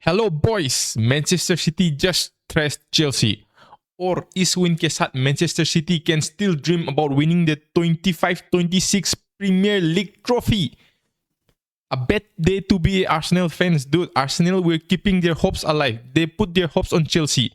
Hello boys, Manchester city just thrashed Chelsea. और इस win के साथ Manchester city can still dream about winning the 25-26 Premier League trophy. A bad day to be Arsenal fans, dude. Arsenal were keeping their hopes alive. They put their hopes on Chelsea.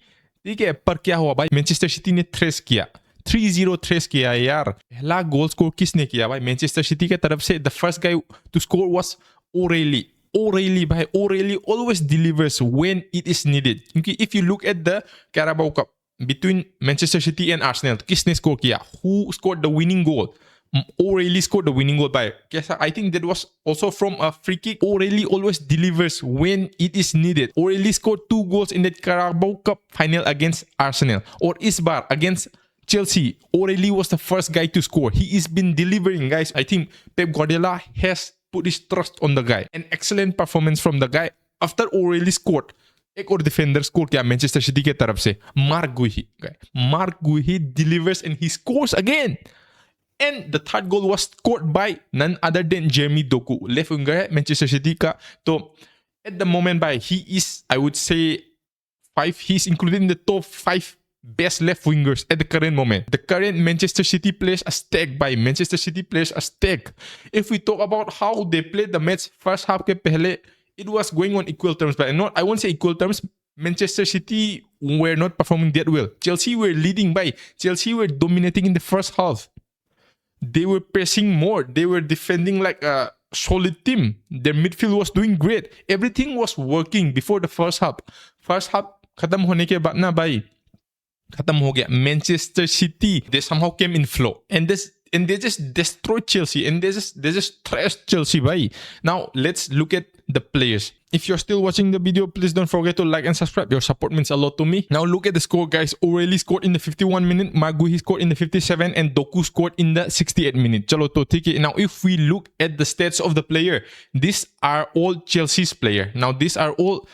ठीक है, पर क्या हुआ भाई? Manchester city ने थ्रेस किया, 3-0 थ्रेस किया यार. पहला गोल स्कोर किसने किया भाई? मैनचेस्टर सिटी के तरफ से the first guy to score was O'Reilly. O'Reilly भाई, O'Reilly always delivers when it is needed. क्योंकि if you look at the Carabao Cup between Manchester City and Arsenal, किसने score किया? Who scored the winning goal? O'Reilly scored the winning goal by. I think that was also from a free kick. O'Reilly always delivers when it is needed. O'Reilly scored 2 goals in that Carabao Cup final against Arsenal. Or इस बार against Chelsea, O'Reilly was the first guy to score. He has been delivering, guys. I think Pep Guardiola has put his trust on the guy. An excellent performance from the guy. After O'Reilly scored, एक और defender score किया Manchester City के तरफ से, Mark Guehi. Mark Guehi delivers and he scores again. And the third goal was scored by none other than Jeremy Doku, left winger है Manchester city का. तो at the moment by he is, I would say, he's included in the top 5 best left wingers at the current moment. The current Manchester City players are stacked by Manchester City players are stacked. If we talk about how they played the match first half के पहले, it was going on equal terms, but not, I won't say equal terms. Manchester City were not performing that well. Chelsea were leading by. Chelsea were dominating in the first half. They were pressing more. They were defending like a solid team. Their midfield was doing great. Everything was working before the first half. First half खत्म होने के बाद ना भाई, खत्म हो गया. Manchester City, they somehow came in flow, and they just destroyed Chelsea, and they just thrashed Chelsea, bhai. Now let's look at the players. If you're still watching the video, please don't forget to like and subscribe. Your support means a lot to me. Now look at the score, guys. O'Reilly scored in the 51 minute, Maguire scored in the 57, and Doku scored in the 68 minute. Chalo to theek hai. Now if we look at the stats of the player, these are all Chelsea's player. Now these are all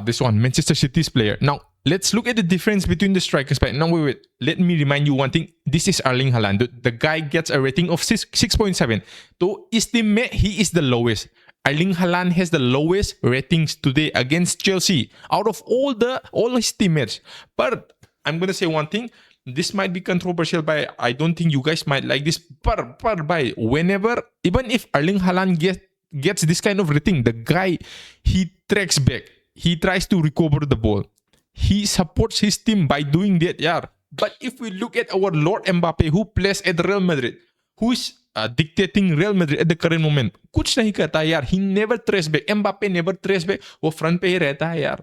this one Manchester City's player. Now let's look at the difference between the strikers. But now wait. Let me remind you one thing. This is Erling Haaland. The guy gets a rating of 6.7. So his teammate, he is the lowest. Erling Haaland has the lowest ratings today against Chelsea out of all his teammates. But I'm gonna say one thing. This might be controversial, but I don't think you guys might like this. But by whenever, even if Erling Haaland gets this kind of rating, the guy, he tracks back. He tries to recover the ball. He supports his team by doing that, yeah. But if we look at our Lord Mbappe, who plays at Real Madrid, who is dictating Real Madrid at the current moment, कुछ नहीं करता यार. He never trace back. Mbappe never trace back. वो front पे ही रहता है यार.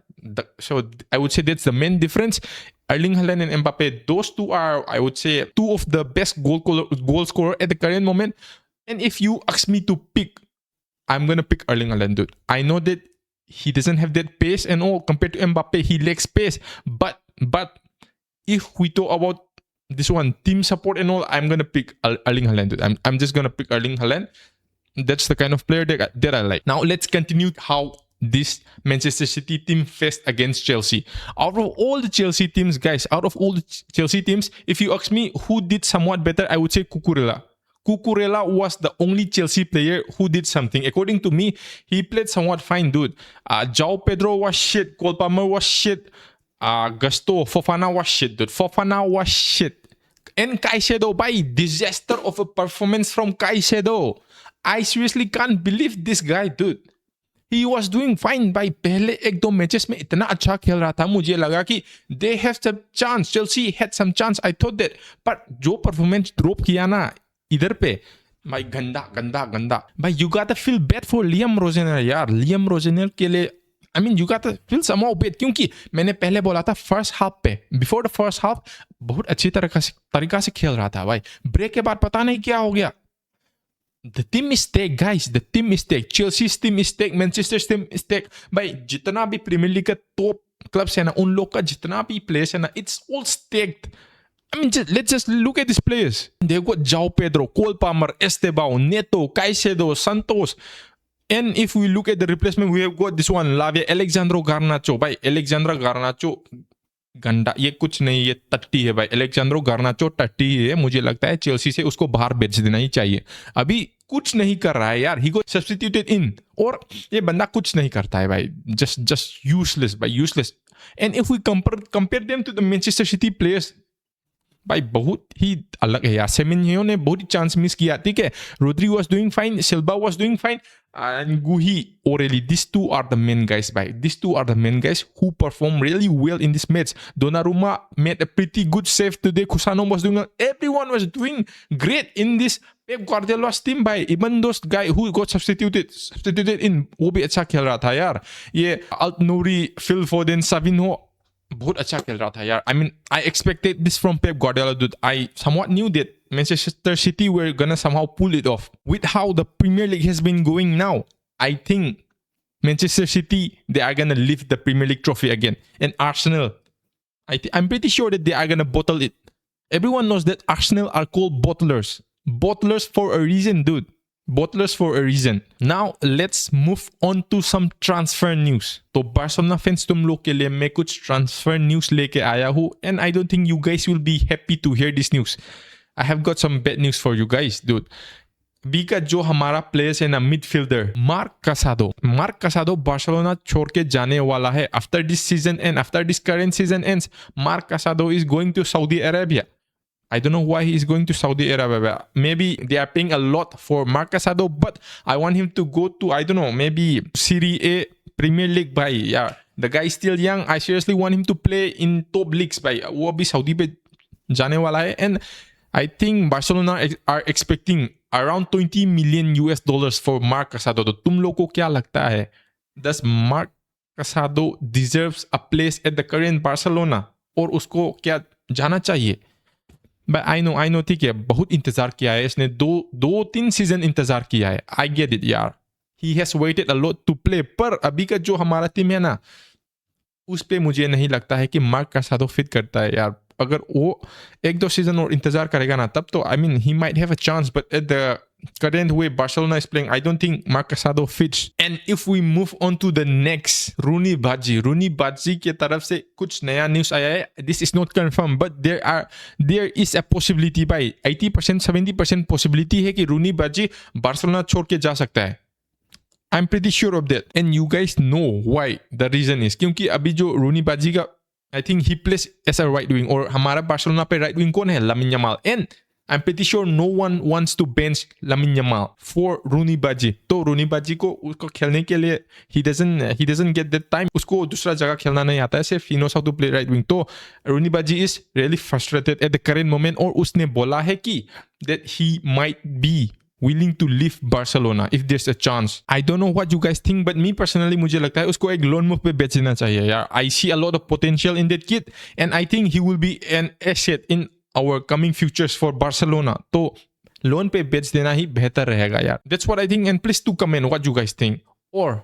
So I would say that's the main difference. Erling Haaland and Mbappe, those two are, I would say, 2 of the best goal scorer at the current moment. And if you ask me to pick, I'm gonna pick Erling Haaland, dude. I know that he doesn't have that pace and all compared to Mbappe. He lacks pace. But if we talk about this one, team support and all, I'm gonna pick Erling Haaland, dude. I'm just gonna pick Erling Haaland. That's the kind of player that I like. Now let's continue how this Manchester City team faced against Chelsea. Out of all the Chelsea teams, guys, if you ask me who did somewhat better, I would say Cucurella. Cucurella was the only Chelsea player who did something. According to me, he played somewhat fine, dude. João Pedro was shit. Cole Palmer was shit. Gusto Fofana was shit, dude. Fofana was shit. And Caicedo, by disaster of a performance from Caicedo. I seriously can't believe this guy, dude. He was doing fine by पहले 1-2 matches में इतना अच्छा खेल रहा था. मुझे लगा कि they have some chance. Chelsea had some chance. I thought that. But जो performance drop किया ना इधर पे, भाई गंदा. भाई you gotta feel bad for Liam Rosenel यार. Liam Rosenel के लिए, I mean, you gotta feel somehow bad, क्योंकि मैंने पहले बोला था first half पे, before the first half बहुत अच्छी तरीका से खेल रहा था भाई. ब्रेक के बाद पता नहीं क्या हो गया. The team is stacked, guys. The team is stacked. Chelsea's team is stacked. Manchester's team is stacked. भाई जितना भी प्रीमियर लीग का टॉप क्लब्स है ना, उन लोग का जितना भी प्लेयर्स है ना, it's all stacked. I mean, let's just look at these players. They've got João Pedro, Cole Palmer, Estebao, Neto, Caicedo, Santos. And if we look at the replacement, we have got this one, Lavia, Alexandro Garnacho. By Alexandro Garnacho गंदा, ये कुछ नहीं, ये टट्टी है भाई। Alessandro Garnacho टट्टी ही है, मुझे लगता है चेल्सी से उसको बाहर बेच देना ही चाहिए। अभी कुछ नहीं कर रहा है यार, ही गॉट सब्स्टिट्यूटेड इन, और ये बंदा कुछ नहीं करता है भाई, जस्ट यूजलेस भाई, useless. And if we compare them to the Manchester City players, भाई बहुत ही अलग है यार। सेमेन्यो ने बहुत ही चांस मिस किया, ठीक है। Rodri was doing fine, Silva was doing fine, and Guhi, Oreli, these two are the main guys, bhai. These two are the main guys who perform really well in this match. Donnarumma made a pretty good save today. Kusano was doing, everyone was doing great in this Pep Guardiola's team, bhai. Even those guy who got substituted in, वो भी अच्छा खेल रहा था यार। ये Alt Nouri, Phil Foden, Savinho, बहुत अच्छा खेल रहा था यार। I mean, I expected this from Pep Guardiola, dude. I somewhat knew that Manchester City were gonna somehow pull it off. With how the Premier League has been going now, I think Manchester City, they are gonna lift the Premier League trophy again. And Arsenal, I'm pretty sure that they are gonna bottle it. Everyone knows that Arsenal are called bottlers. Bottlers for a reason, dude. Bottlers for a reason. Now let's move on to some transfer news. तो Barcelona fans, तुम लोग के लिए मैं कुछ transfer news लेके आया हूँ, and I don't think you guys will be happy to hear this news. I have got some bad news for you guys, dude. B का जो हमारा प्लेयर है ना, मिडफील्डर मार्क कासाडो बार्सिलोना छोड़ के जाने वाला है after this season, and after this current season ends, Marc Casado is going to Saudi Arabia. I don't know why he is going to Saudi Arabia. Maybe they are paying a lot for Marc Casado, but I want him to go to, I don't know, maybe Serie A, Premier League, bhai. Yeah, the guy is still young. I seriously want him to play in top leagues, bhai. वो अभी Saudi पे जाने वाला है, and I think Barcelona are expecting around $20 million for Marc Casado. तो तुम लोग को क्या लगता है? Does Marc Casado deserves a place at the current Barcelona? और उसको क्या जाना चाहिए? But I know, ठीक है, बहुत इंतजार किया है इसने, दो तीन सीजन इंतजार किया है. I get it यार. He has waited a lot to play. पर अभी का जो हमारा टीम है ना, उस पे मुझे नहीं लगता है कि मार्क कासाडो फिट करता है यार. अगर वो एक दो सीजन और इंतजार करेगा ना, तब तो I mean he might have a chance, but at the current way Barcelona is playing, I don't think Marc Casado fits. And if we move on to the next, Roony Badji के तरफ से कुछ नया news आया है. This is not confirmed, but there is a possibility, भाई 80% 70% possibility है कि Roony Badji बार्सिलोना छोड़ के जा सकता है. I'm pretty sure of that, and you guys know why the reason is. क्योंकि अभी जो Roony Badji का, I think he plays as a right wing, और हमारा बार्सिलोना पे right wing कौन है? Lamine Yamal. And I'm pretty sure no one wants to bench Lamine Yamal for Roony Badji. तो Roony Badji को उसको खेलने के लिए he doesn't get that time. उसको दूसरा जगह खेलना नहीं आता है, सिर्फ he knows how to play right wing. तो Roony Badji is really frustrated at the current moment, और उसने बोला है कि that he might be willing to leave Barcelona if there's a chance. I don't know what you guys think, but me personally, मुझे लगता है उसको एक loan move पे बेच देना चाहिए यार. I see a lot of potential in that kid, and I think he will be an asset in our coming futures for Barcelona. तो loan पे बेच देना ही बेहतर रहेगा यार. That's what I think, and please do comment what you guys think. Or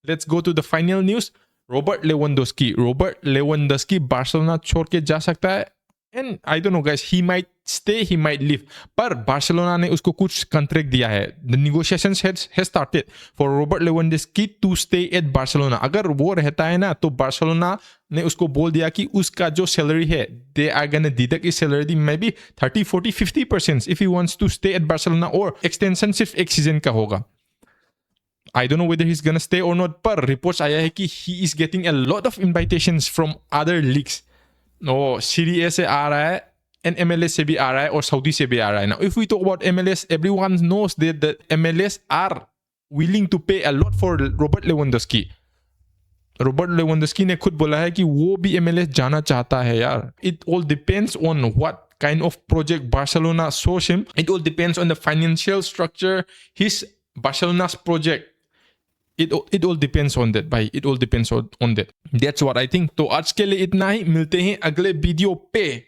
let's go to the final news. Robert Lewandowski Barcelona छोड़ के जा सकता है, and I don't know guys, he might stay, he might leave. पर Barcelona ने उसको कुछ contract दिया है. The negotiations has started for Robert Lewandowski to stay at Barcelona. अगर वो रहता है ना, तो बार्सिलोना ने उसको बोल दिया कि उसका जो सैलरी है, they are gonna deduct his salary maybe 30, 40, 50% if he wants to stay at Barcelona, और एक्सटेंशन सिर्फ एक सीजन का होगा. I don't know whether he's gonna stay or not, पर रिपोर्ट्स आया है कि he is getting a lot of invitations from other leagues. सीरी ए से आ रहा है, एंड MLS से भी आ रहा है, और सऊदी से भी आ रहा है. Now, if we talk about MLS, everyone knows that the MLS are willing to pay a lot for Robert Lewandowski. Robert Lewandowski ने खुद बोला है कि वो भी MLS जाना चाहता है यार. It all depends on what kind of project Barcelona shows him. It all depends on the financial structure, his Barcelona's project. It all depends on that, भाई. It all depends on that. That's what I think. तो आज के लिए इतना ही. मिलते हैं अगले video पे.